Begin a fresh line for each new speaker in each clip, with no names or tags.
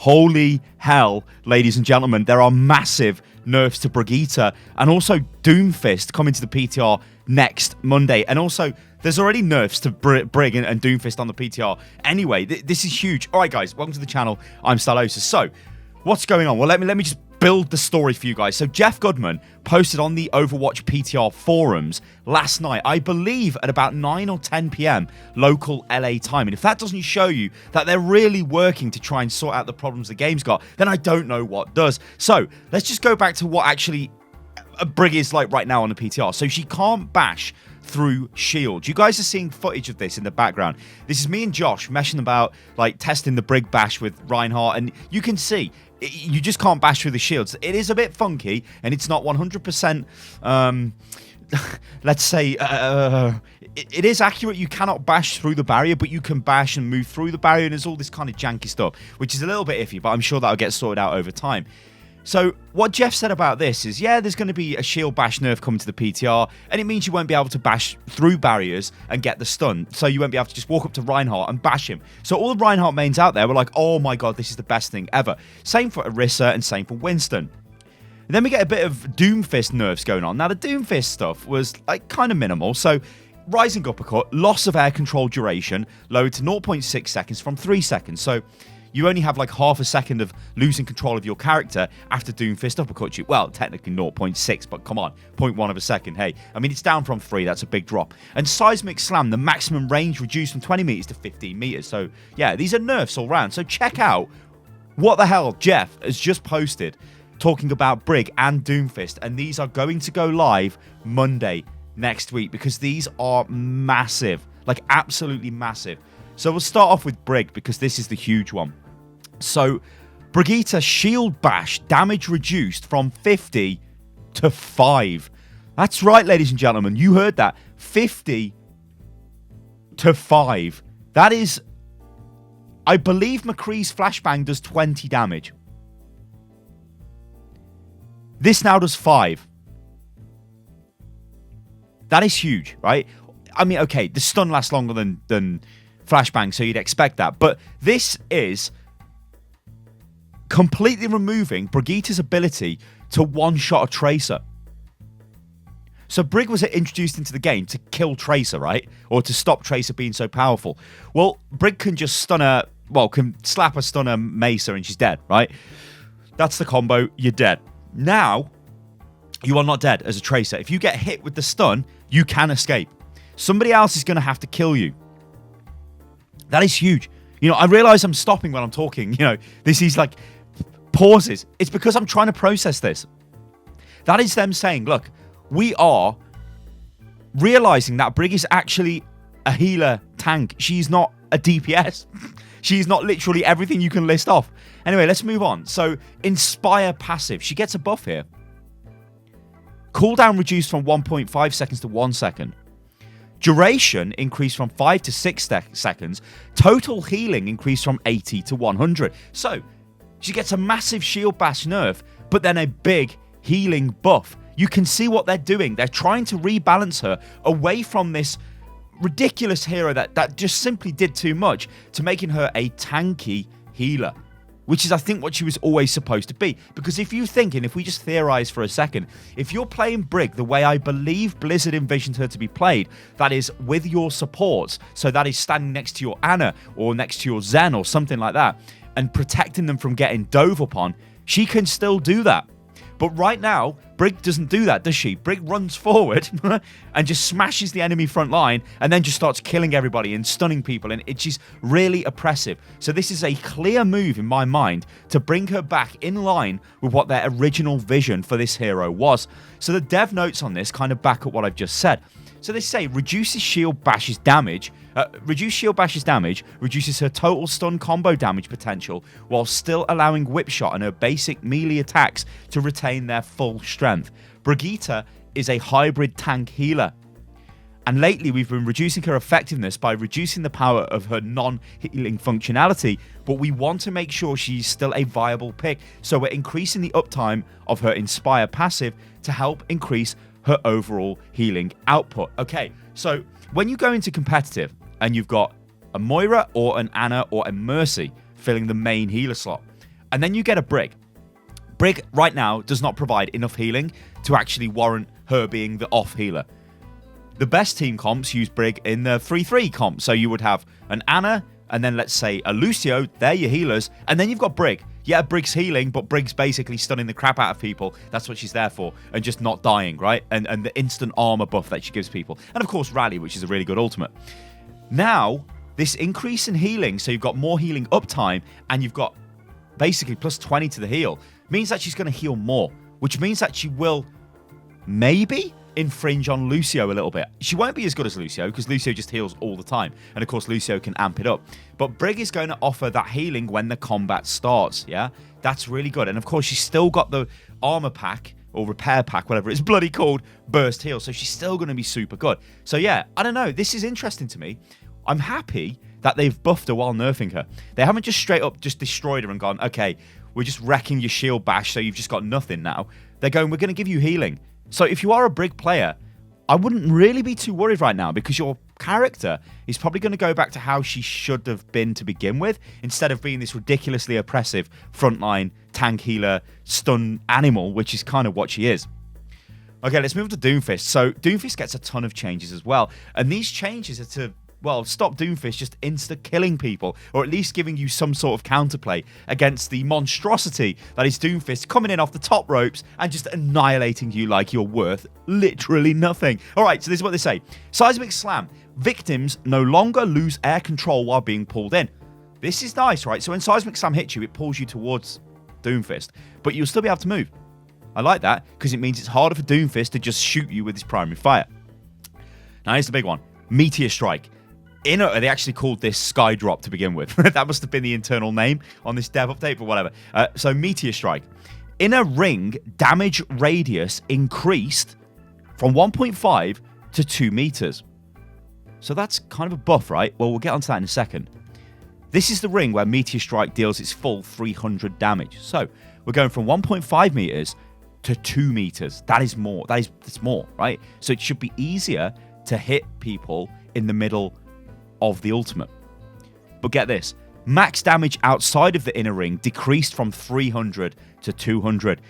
holy hell, ladies and gentlemen, there are massive nerfs to Brigitte and also Doomfist coming to the PTR next Monday. And also, there's already nerfs to Brig and Doomfist on the PTR. Anyway, this is huge. All right, guys, welcome to the channel. I'm Stylosa. So, what's going on? Well, let me just build the story for you guys. So Jeff Goodman posted on the Overwatch PTR forums last night, I believe at about 9 or 10 p.m. local LA time. And if that doesn't show you that they're really working to try and sort out the problems the game's got, then I don't know what does. So let's just go back to what actually a Brig is like right now on the PTR. So she can't bash through shields. You guys are seeing footage of this in the background. This is me and Josh meshing about, like testing the Brig bash with Reinhardt, and you can see you just can't bash through the shields. It is a bit funky, and it's not 100%, let's say, it is accurate. You cannot bash through the barrier, but you can bash and move through the barrier, and there's all this kind of janky stuff, which is a little bit iffy, but I'm sure that'll get sorted out over time. So what Jeff said about this is, yeah, there's going to be a shield bash nerf coming to the PTR, and it means you won't be able to bash through barriers and get the stun. So you won't be able to just walk up to Reinhardt and bash him. So all the Reinhardt mains out there were like, oh my god, this is the best thing ever. Same for Orisa and same for Winston. And then we get a bit of Doomfist nerfs going on. Now the Doomfist stuff was like kind of minimal. So rising uppercut, loss of air control duration, lowered to 0.6 seconds from 3 seconds. So you only have like half a second of losing control of your character after Doomfist uppercuts you. Well, technically 0.6, but come on, 0.1 of a second. Hey, I mean, it's down from 3. That's a big drop. And Seismic Slam, the maximum range reduced from 20 meters to 15 meters. So yeah, these are nerfs all round. So check out what the hell Jeff has just posted talking about Brig and Doomfist. And these are going to go live Monday next week because these are massive, like absolutely massive. So we'll start off with Brig because this is the huge one. So Brigitte shield bash damage reduced from 50 to 5. That's right, ladies and gentlemen. You heard that. 50 to 5. That is, I believe McCree's flashbang does 20 damage. This now does 5. That is huge, right? I mean, okay, the stun lasts longer than flashbang, so you'd expect that. But this is completely removing Brigitte's ability to one-shot a Tracer. So Brig was introduced into the game to kill Tracer, right? Or to stop Tracer being so powerful. Well, Brig can just can slap a stunner Mesa and she's dead, right? That's the combo, you're dead. Now, you are not dead as a Tracer. If you get hit with the stun, you can escape. Somebody else is going to have to kill you. That is huge. You know, I realize I'm stopping when I'm talking. You know, this is like pauses. It's because I'm trying to process this. That is them saying, look, we are realizing that Brig is actually a healer tank. She's not a DPS. She's not literally everything you can list off. Anyway, let's move on. So, Inspire passive. She gets a buff here. Cooldown reduced from 1.5 seconds to 1 second. Duration increased from 5 to 6 seconds. Total healing increased from 80 to 100. So, she gets a massive shield bash nerf, but then a big healing buff. You can see what they're doing. They're trying to rebalance her away from this ridiculous hero that just simply did too much to making her a tanky healer, which is, I think, what she was always supposed to be. Because if we just theorize for a second, if you're playing Brig the way I believe Blizzard envisioned her to be played, that is with your supports, so that is standing next to your Ana or next to your Zen or something like that, and protecting them from getting dove upon, she can still do that. But right now, Brig doesn't do that, does she? Brig runs forward and just smashes the enemy front line and then just starts killing everybody and stunning people, and she's really oppressive. So this is a clear move in my mind to bring her back in line with what their original vision for this hero was. So the dev notes on this kind of back up what I've just said. So they say reduces shield bash's damage, reduces her total stun combo damage potential while still allowing whip shot and her basic melee attacks to retain their full strength. Brigitte is a hybrid tank healer. And lately we've been reducing her effectiveness by reducing the power of her non-healing functionality, but we want to make sure she's still a viable pick, so we're increasing the uptime of her Inspire passive to help increase her overall healing output. Okay, so when you go into competitive and you've got a Moira or an Ana or a Mercy filling the main healer slot, And then you get a Brig. Brig right now does not provide enough healing to actually warrant her being the off healer. The best team comps use Brig in the 3-3 comp. So you would have an Ana, and then let's say a Lucio, they're your healers, and then you've got Brig. Yeah, Brig's healing, but Brig's basically stunning the crap out of people. That's what she's there for, and just not dying, right? And the instant armor buff that she gives people. And of course, Rally, which is a really good ultimate. Now, this increase in healing, so you've got more healing uptime, and you've got basically plus 20 to the heal, means that she's going to heal more, which means that she will maybe infringe on Lucio a little bit. She won't be as good as Lucio because Lucio just heals all the time, and of course Lucio can amp it up, but Brig is going to offer that healing when the combat starts. Yeah, that's really good. And of course she's still got the armor pack or repair pack, whatever it's bloody called, burst heal, so she's still going to be super good. So yeah, I don't know, this is interesting to me. I'm happy that they've buffed her while nerfing her. They haven't just straight up just destroyed her and gone, okay, we're just wrecking your shield bash so you've just got nothing now. They're going, we're going to give you healing. So if you are a Brig player, I wouldn't really be too worried right now because your character is probably going to go back to how she should have been to begin with, instead of being this ridiculously oppressive frontline tank healer stun animal, which is kind of what she is. Okay, let's move to Doomfist. So Doomfist gets a ton of changes as well, and these changes are to, well, stop Doomfist just insta-killing people, or at least giving you some sort of counterplay against the monstrosity that is Doomfist coming in off the top ropes and just annihilating you like you're worth literally nothing. All right, so this is what they say. Seismic Slam. Victims no longer lose air control while being pulled in. This is nice, right? So when Seismic Slam hits you, it pulls you towards Doomfist, but you'll still be able to move. I like that because it means it's harder for Doomfist to just shoot you with his primary fire. Now here's the big one. Meteor Strike. They actually called this Sky Drop to begin with. That must have been the internal name on this dev update, but whatever. So Meteor Strike. Inner ring damage radius increased from 1.5 to 2 meters. So that's kind of a buff, right? Well, we'll get onto that in a second. This is the ring where Meteor Strike deals its full 300 damage. So we're going from 1.5 meters to 2 meters. That is more. That's more, right? So it should be easier to hit people in the middle of the ultimate. But get this, max damage outside of the inner ring decreased from 300 to 200.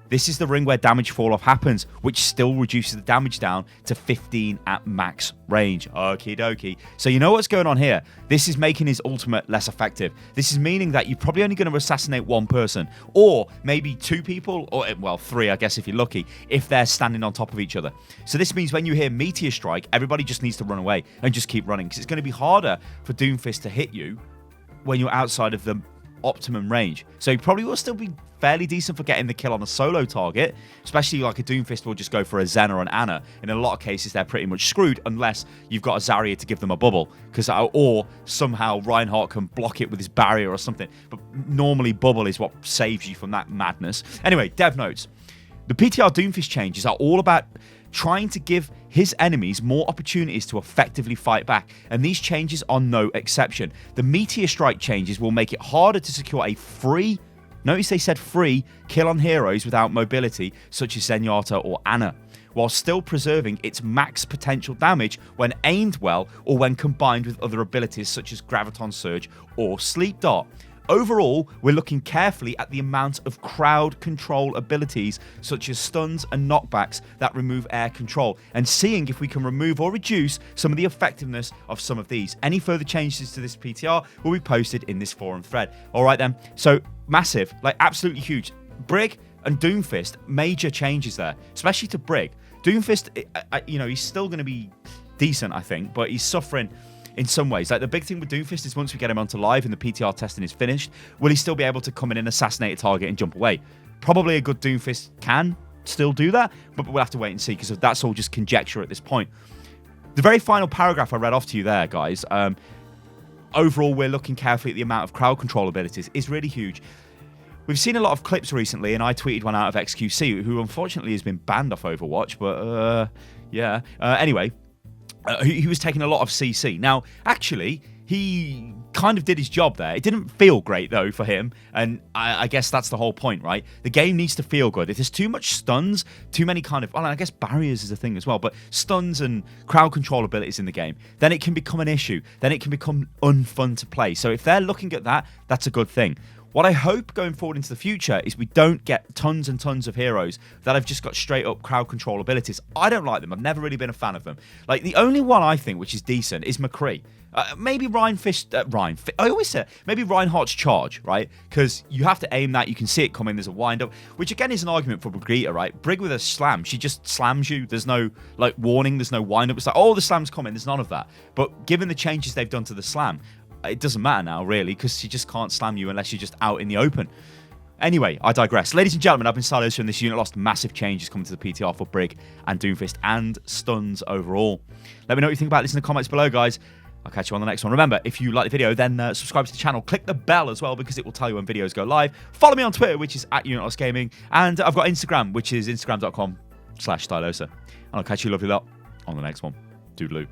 This is the ring where damage fall off happens, which still reduces the damage down to 15 at max range. Okie dokie. So you know what's going on here? This is making his ultimate less effective. This is meaning that you're probably only going to assassinate one person, or maybe 2 people, or well, 3, I guess, if you're lucky, if they're standing on top of each other. So this means when you hear Meteor Strike, everybody just needs to run away and just keep running, because it's going to be harder for Doomfist to hit you when you're outside of the optimum range. So you probably will still be fairly decent for getting the kill on a solo target, especially like a Doomfist will just go for a Zen or an Ana. In a lot of cases, they're pretty much screwed unless you've got a Zarya to give them a bubble, or somehow Reinhardt can block it with his barrier or something. But normally bubble is what saves you from that madness. Anyway, dev notes. The PTR Doomfist changes are all about trying to give his enemies more opportunities to effectively fight back, and these changes are no exception. The Meteor Strike changes will make it harder to secure a free, notice they said free, kill on heroes without mobility, such as Zenyatta or Ana, while still preserving its max potential damage when aimed well or when combined with other abilities such as Graviton Surge or Sleep Dart. Overall, we're looking carefully at the amount of crowd control abilities such as stuns and knockbacks that remove air control, and seeing if we can remove or reduce some of the effectiveness of some of these. Any further changes to this PTR will be posted in this forum thread. Alright then, so massive, like absolutely huge. Brig and Doomfist, major changes there, especially to Brig. Doomfist, he's still going to be decent, I think, but he's suffering in some ways. Like the big thing with Doomfist is once we get him onto live and the PTR testing is finished, will he still be able to come in and assassinate a target and jump away? Probably a good Doomfist can still do that, but we'll have to wait and see because that's all just conjecture at this point. The very final paragraph I read off to you there, guys, overall we're looking carefully at the amount of crowd control abilities is really huge. We've seen a lot of clips recently, and I tweeted one out of XQC, who unfortunately has been banned off Overwatch, but anyway, he was taking a lot of CC. Now, actually, he kind of did his job there. It didn't feel great, though, for him, and I guess that's the whole point, right? The game needs to feel good. If there's too much stuns, too many I guess barriers is a thing as well, but stuns and crowd control abilities in the game, then it can become an issue. Then it can become unfun to play. So if they're looking at that, that's a good thing. What I hope going forward into the future is we don't get tons and tons of heroes that have just got straight up crowd control abilities. I don't like them. I've never really been a fan of them. Like, the only one I think which is decent is McCree. Maybe I always say maybe Reinhardt's charge, right? Because you have to aim that, you can see it coming, there's a wind up, which again is an argument for Brigitte, right? Brig with a slam, she just slams you. There's no like warning, there's no wind up. It's like, oh, the slam's coming. There's none of that. But given the changes they've done to the slam, it doesn't matter now, really, because she just can't slam you unless you're just out in the open. Anyway, I digress. Ladies and gentlemen, I've been Stylosa, and this unit lost massive changes coming to the PTR for Brig and Doomfist and stuns overall. Let me know what you think about this in the comments below, guys. I'll catch you on the next one. Remember, if you like the video, then subscribe to the channel. Click the bell as well, because it will tell you when videos go live. Follow me on Twitter, which is @UnitLostGaming. And I've got Instagram, which is instagram.com/Stylosa. And I'll catch you lovely lot on the next one. Toodaloo.